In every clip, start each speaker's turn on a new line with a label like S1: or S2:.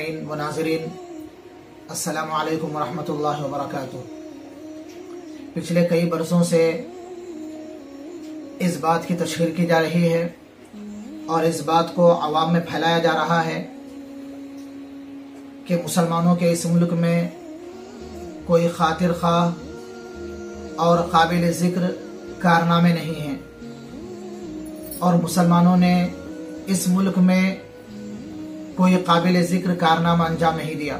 S1: सामीन व नाज़रीन, अस्सलामु अलैकुम व रहमतुल्लाहि व बरकातुहू। पिछले कई बरसों से इस बात की तशहीर की जा रही है और इस बात को अवाम में फैलाया जा रहा है कि मुसलमानों के इस मुल्क में कोई खातिर ख्वाह और काबिल ज़िक्र कारनामे नहीं हैं और मुसलमानों ने इस मुल्क में कोई काबिल ज़िक्र कारनामा अंजाम नहीं दिया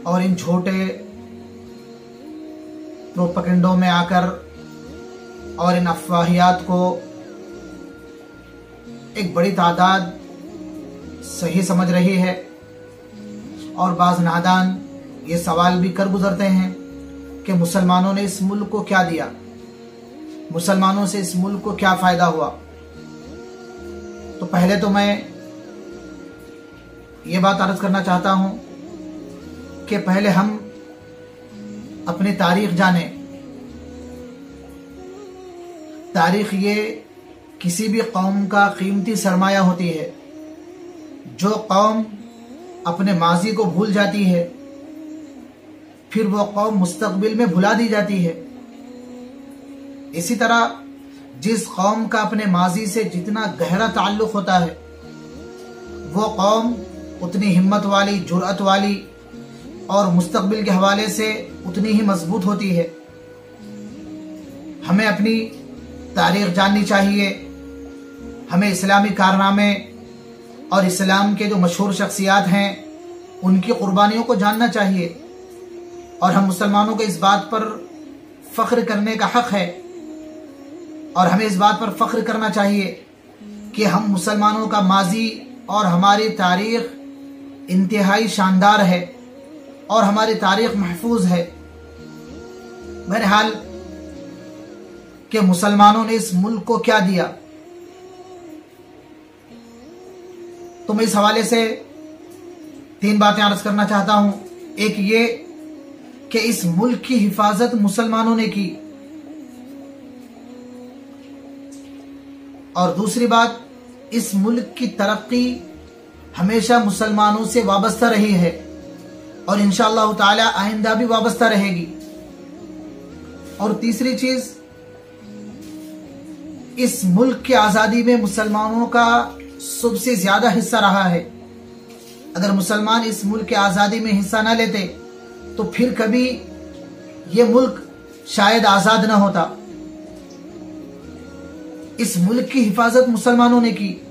S1: और इन छोटे प्रोपगेंडों में आकर और इन अफवाहियात को एक बड़ी तादाद सही समझ रही है और बाज़ नादान ये सवाल भी कर गुजरते हैं कि मुसलमानों ने इस मुल्क को क्या दिया, मुसलमानों से इस मुल्क को क्या फ़ायदा हुआ। तो पहले तो मैं ये बात अर्ज़ करना चाहता हूँ कि पहले हम अपनी तारीख़ जाने। तारीख़ ये किसी भी कौम का कीमती सरमाया होती है। जो कौम अपने माजी को भूल जाती है फिर वो कौम मुस्तकबिल में भुला दी जाती है। इसी तरह जिस कौम का अपने माजी से जितना गहरा ताल्लुक़ होता है वो कौम उतनी हिम्मत वाली, जुर्अत वाली और मुस्तकबिल के हवाले से उतनी ही मजबूत होती है। हमें अपनी तारीख़ जाननी चाहिए, हमें इस्लामी कारनामे और इस्लाम के जो मशहूर शख्सियात हैं उनकी कुर्बानियों को जानना चाहिए और हम मुसलमानों को इस बात पर फ़ख्र करने का हक़ है और हमें इस बात पर फ़ख्र करना चाहिए कि हम मुसलमानों का माजी और हमारी तारीख़ इंतहाई शानदार है और हमारी तारीख़ महफूज है। बहरहाल कि मुसलमानों ने इस मुल्क को क्या दिया, तो मैं इस हवाले से तीन बातें अर्ज़ करना चाहता हूँ। एक ये कि इस मुल्क की हिफाजत मुसलमानों ने की और दूसरी बात, इस मुल्क की तरक्की हमेशा मुसलमानों से वाबस्ता रही है और इंशाअल्लाह ताला आइंदा भी वाबस्ता रहेगी। और तीसरी चीज, इस मुल्क की आज़ादी में मुसलमानों का सबसे ज्यादा हिस्सा रहा है। अगर मुसलमान इस मुल्क की आज़ादी में हिस्सा न लेते तो फिर कभी ये मुल्क शायद आज़ाद न होता। इस मुल्क की हिफाजत मुसलमानों ने की।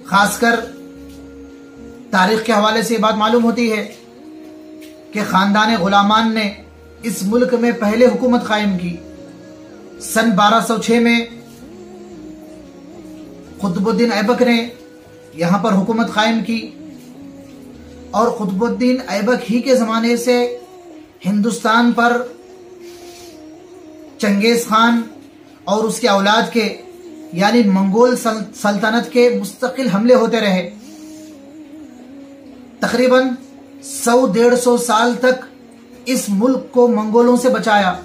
S1: खासकर तारीख के हवाले से बात मालूम होती है कि खानदान गुलामान ने इस मुल्क में पहले हुकूमत कायम की। सन 1206 में कुतुबुद्दीन ऐबक ने यहाँ पर हुकूमत कायम की और कुतुबुद्दीन ऐबक ही के ज़माने से हिंदुस्तान पर चंगेज़ खान और उसके औलाद के यानी मंगोल सल्तनत के मुस्तकिल हमले होते रहे। तकरीबन 100-150 साल तक इस मुल्क को मंगोलों से बचाया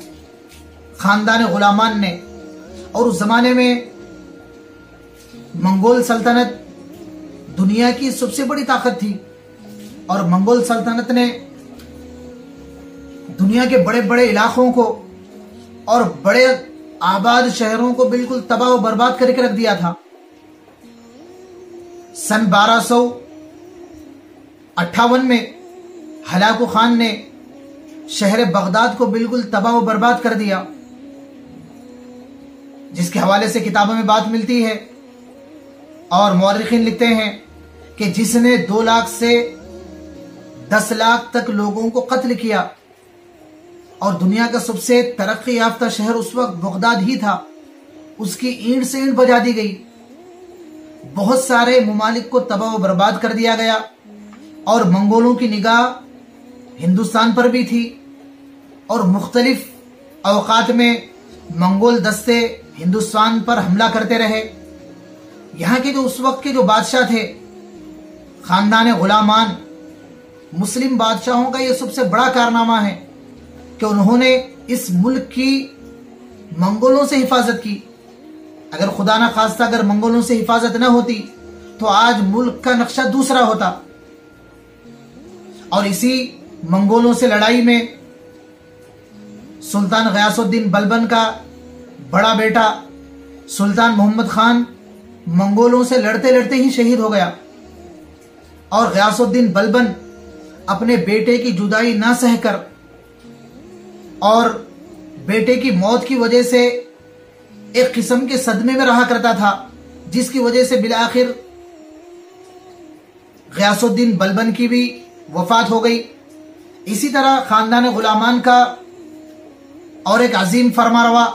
S1: खानदान गुलामान ने। और उस जमाने में मंगोल सल्तनत दुनिया की सबसे बड़ी ताकत थी और मंगोल सल्तनत ने दुनिया के बड़े बड़े इलाकों को और बड़े आबाद शहरों को बिल्कुल तबाह और बर्बाद करके रख दिया था। सन 1258 में हलाकू खान ने शहर बगदाद को बिल्कुल तबाह और बर्बाद कर दिया, जिसके हवाले से किताबों में बात मिलती है और मौर्रिखीन लिखते हैं कि जिसने 2 लाख से 10 लाख तक लोगों को कत्ल किया और दुनिया का सबसे तरक्की याफ्ता शहर उस वक्त बगदाद ही था, उसकी ईंट से ईंट बजा दी गई। बहुत सारे मुमालिक को तबाह व बर्बाद कर दिया गया और मंगोलों की निगाह हिंदुस्तान पर भी थी और मुख्तलिफ अवकात में मंगोल दस्ते हिंदुस्तान पर हमला करते रहे। यहाँ के जो उस वक्त के जो बादशाह थे खानदान गुलामान, मुस्लिम बादशाहों का ये सबसे बड़ा कारनामा है कि उन्होंने इस मुल्क की मंगोलों से हिफाजत की। अगर खुदा ना खास्ता अगर मंगोलों से हिफाजत न होती तो आज मुल्क का नक्शा दूसरा होता। और इसी मंगोलों से लड़ाई में सुल्तान गयासुद्दीन बलबन का बड़ा बेटा सुल्तान मोहम्मद खान मंगोलों से लड़ते लड़ते ही शहीद हो गया। और गयासुद्दीन बलबन अपने बेटे की जुदाई ना सहकर और बेटे की मौत की वजह से एक किस्म के सदमे में रहा करता था, जिसकी वजह से बिलाखिर गयासुद्दीन बलबन की भी वफात हो गई। इसी तरह खानदान गुलामान का और एक अजीम फरमारवा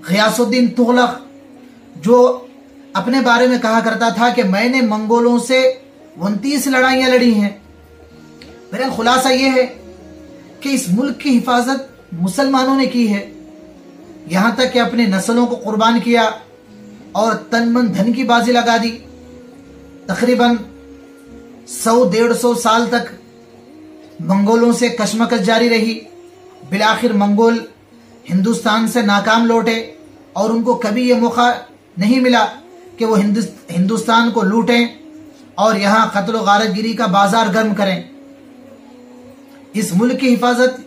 S1: गयासुद्दीन तुगलक, जो अपने बारे में कहा करता था कि मैंने मंगोलों से 29 लड़ाइयां लड़ी हैं। मेरा खुलासा यह है कि इस मुल्क की हिफाजत मुसलमानों ने की है, यहां तक कि अपने नस्लों को कुर्बान किया और तन मन धन की बाजी लगा दी। तकरीबन 100-150 साल तक मंगोलों से कशमकश जारी रही। बिलाखिर मंगोल हिंदुस्तान से नाकाम लौटे और उनको कभी यह मौका नहीं मिला कि वो हिंदुस्तान को लूटें और यहां कत्ल गारतगिरी का बाजार गर्म करें। इस मुल्क की हिफाजत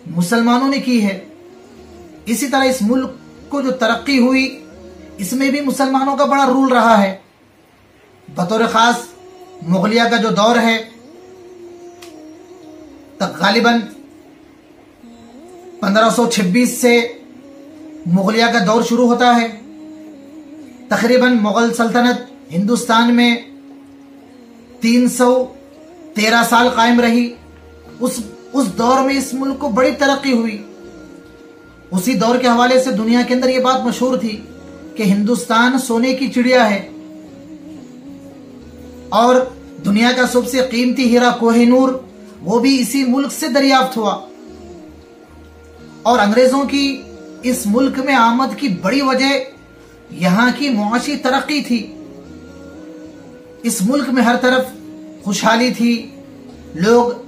S1: मुसलमानों ने की है। इसी तरह इस मुल्क को जो तरक्की हुई, इसमें भी मुसलमानों का बड़ा रोल रहा है। बतौर खास मुगलिया का जो दौर है, तक गालिबन 1526 से मुगलिया का दौर शुरू होता है। तकरीबन मुगल सल्तनत हिंदुस्तान में 313 साल कायम रही। उस दौर में इस मुल्क को बड़ी तरक्की हुई। उसी दौर के हवाले से दुनिया के अंदर यह बात मशहूर थी कि हिंदुस्तान सोने की चिड़िया है और दुनिया का सबसे कीमती हीरा कोहिनूर वो भी इसी मुल्क से दरियाफ्त हुआ। और अंग्रेजों की इस मुल्क में आमद की बड़ी वजह यहां की मुआशी तरक्की थी। इस मुल्क में हर तरफ खुशहाली थी, लोग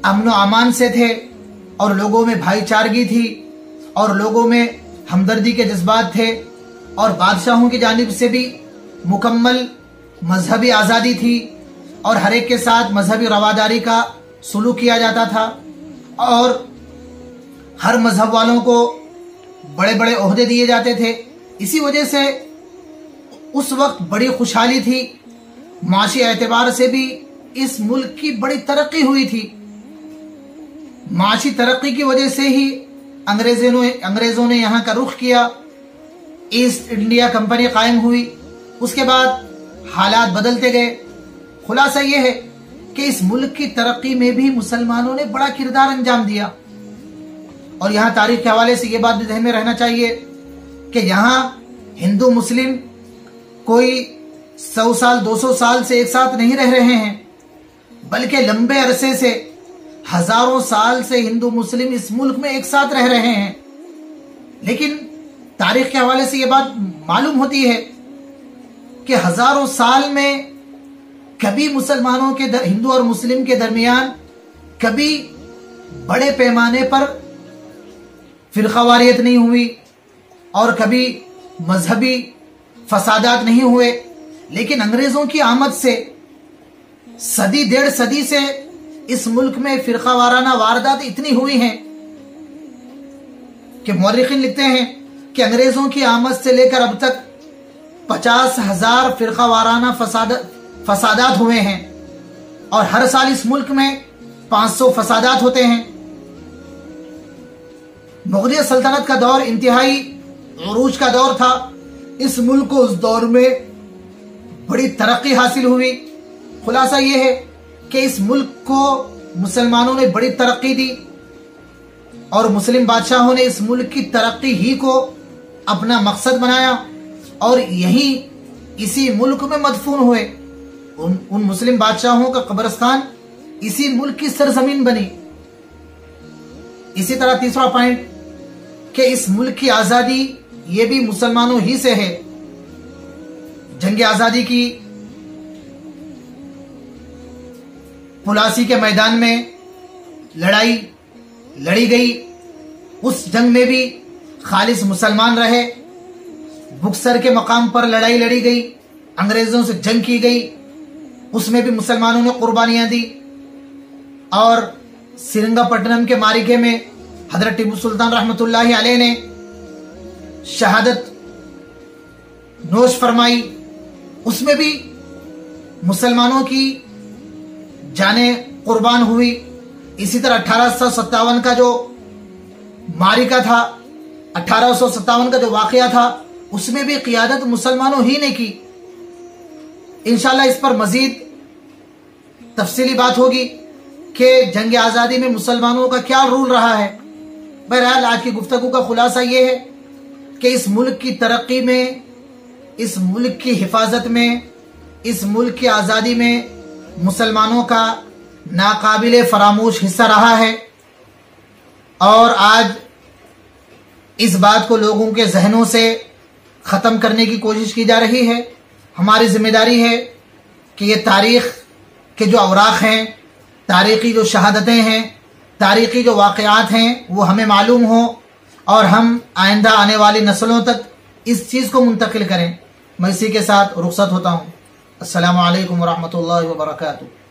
S1: अमन व अमान से थे और लोगों में भाईचारगी थी और लोगों में हमदर्दी के जज्बात थे और बादशाहों की जानिब से भी मुकम्मल मजहबी आज़ादी थी और हर एक के साथ मजहबी रवादारी का सुलूक किया जाता था और हर मजहब वालों को बड़े बड़े ओहदे दिए जाते थे। इसी वजह से उस वक्त बड़ी खुशहाली थी। माशी एतबार से भी इस मुल्क की बड़ी तरक्की हुई थी। माशी तरक्की की वजह से ही अंग्रेजों ने यहाँ का रुख किया। ईस्ट इंडिया कंपनी कायम हुई। उसके बाद हालात बदलते गए। खुलासा यह है कि इस मुल्क की तरक्की में भी मुसलमानों ने बड़ा किरदार अंजाम दिया। और यहाँ तारीख के हवाले से यह बात भी ध्यान में रहना चाहिए कि यहाँ हिंदू मुस्लिम कोई 100 साल 200 साल से एक साथ नहीं रह रहे हैं, बल्कि लंबे अरसे से हजारों साल से हिंदू मुस्लिम इस मुल्क में एक साथ रह रहे हैं। लेकिन तारीख के हवाले से यह बात मालूम होती है कि हजारों साल में कभी मुसलमानों के हिंदू और मुस्लिम के दरमियान कभी बड़े पैमाने पर फिरकावारियत नहीं हुई और कभी मजहबी फसादात नहीं हुए। लेकिन अंग्रेजों की आमद से सदी 1.5 सदी से इस मुल्क में फिरकावाराना वारदात इतनी हुई हैं कि मौर्रिखीन लिखते हैं कि अंग्रेजों की आमद से लेकर अब तक 50,000 फिरकावाराना फसादात हुए हैं और हर साल इस मुल्क में 500 फसादात होते हैं। मुगलिया सल्तनत का दौर इंतहाई उरूज का दौर था। इस मुल्क को उस दौर में बड़ी तरक्की हासिल हुई। खुलासा यह है कि इस मुल्क को मुसलमानों ने बड़ी तरक्की दी और मुस्लिम बादशाहों ने इस मुल्क की तरक्की ही को अपना मकसद बनाया और यही इसी मुल्क में मदफून हुए। उन मुस्लिम बादशाहों का कब्रिस्तान इसी मुल्क की सरजमीन बनी। इसी तरह तीसरा पॉइंट कि इस मुल्क की आजादी ये भी मुसलमानों ही से है। जंग आजादी की पुलासी के मैदान में लड़ाई लड़ी गई। उस जंग में भी खालिस मुसलमान रहे। बुक्सर के मकाम पर लड़ाई लड़ी गई, अंग्रेजों से जंग की गई, उसमें भी मुसलमानों ने कुर्बानियां दी। और सिरंगापट्टनम के मारिके में हजरत टीपू सुल्तान रहमतुल्लाहि अलैह ने शहादत नोश फरमाई, उसमें भी मुसलमानों की जानें कुर्बान हुई। इसी तरह 1857 का जो मारिका था, 1857 का जो वाकया था, उसमें भी क़ियादत मुसलमानों ही ने की। इंशाअल्लाह इस पर मजीद तफसीली बात होगी कि जंग आज़ादी में मुसलमानों का क्या रोल रहा है। बहरहाल आज की गुफ्तगू का खुलासा यह है कि इस मुल्क की तरक्की में, इस मुल्क की हिफाजत में, इस मुल्क की आज़ादी में मुसलमानों का नाकाबिले फरामोश हिस्सा रहा है। और आज इस बात को लोगों के जहनों से ख़त्म करने की कोशिश की जा रही है। हमारी जिम्मेदारी है कि ये तारीख़ के जो अवराक़ हैं, तारीख़ी जो शहादतें हैं, तारीख़ी जो वाक़यात हैं, वो हमें मालूम हो और हम आइंदा आने वाली नस्लों तक इस चीज़ को मुंतकिल करें। मैं इसी के साथ रुखसत होता हूँ। अस्सलामु अलैकुम व रहमतुल्लाहि व बरकातुहू।